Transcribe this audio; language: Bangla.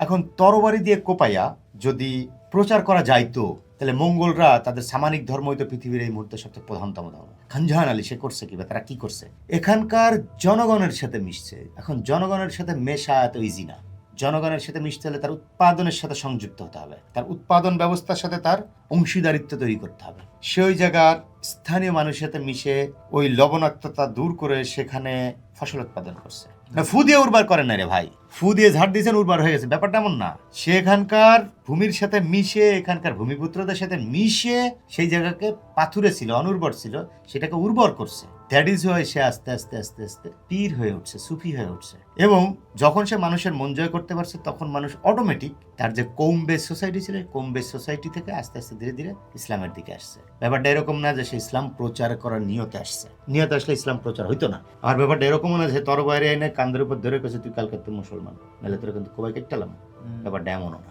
এখন তরবারি দিয়ে কোপাইয়া যদি প্রচার করা যাইতো, তাহলে মঙ্গলরা তাদের সামানিক ধর্ম হইতো পৃথিবীর এই মুহূর্তে সবচেয়ে প্রধানতম ধর্ম। খানজাহান আলী সে করছে কি, বা তারা কি করছে? এখানকার জনগণের সাথে মিশছে। এখন জনগণের সাথে মেশা এত ইজি না। জনগণের সাথে মিশতে হলে তার উৎপাদনের সাথে সংযুক্ত হতে হবে, তার উৎপাদন ব্যবস্থার সাথে তার অংশীদারিত্ব তৈরি করতে হবে। সে ওই জায়গার স্থানীয় মানুষের সাথে মিশে ওই লবণাক্ততা দূর করে সেখানে ফসল উৎপাদন করছে। না ফু দিয়ে উর্বর করেন না রে ভাই, ফু দিয়ে ঝাড় দিয়েছেন উর্বর হয়ে গেছে, ব্যাপারটা এমন না। সে এখানকার ভূমির সাথে মিশে, এখানকার ভূমিপুত্রদের সাথে মিশে সেই জায়গাকে পাথুরে ছিল, অনুর্বর ছিল, সেটাকে উর্বর করছে। দ্যাট ইজ ওয়াই সে আস্তে আস্তে আস্তে আস্তে পীর হয়ে উঠছে, সুফি হয়ে উঠছে। এবং যখন সে মানুষের মন জয় করতে পারছে, তখন মানুষ অটোমেটিক তার যে কৌম বেস সোসাইটি ছিল, কৌম বেস সোসাইটি থেকে আস্তে আস্তে ধীরে ধীরে ইসলামের দিকে আসছে। ব্যাপারটা এরকম না যে সে ইসলাম প্রচার করার নিয়তে আসছে, নিয়তে আসলে ইসলাম প্রচার হইতো না। আর ব্যাপারটা এরকমও না যে তরবারি এনে কান্দের উপর ধরে কেছে তুই কালকে তুই মুসলমান, নাহলে তোরা কিন্তু কোবাই কেটে ব্যাপারটা এমনও না।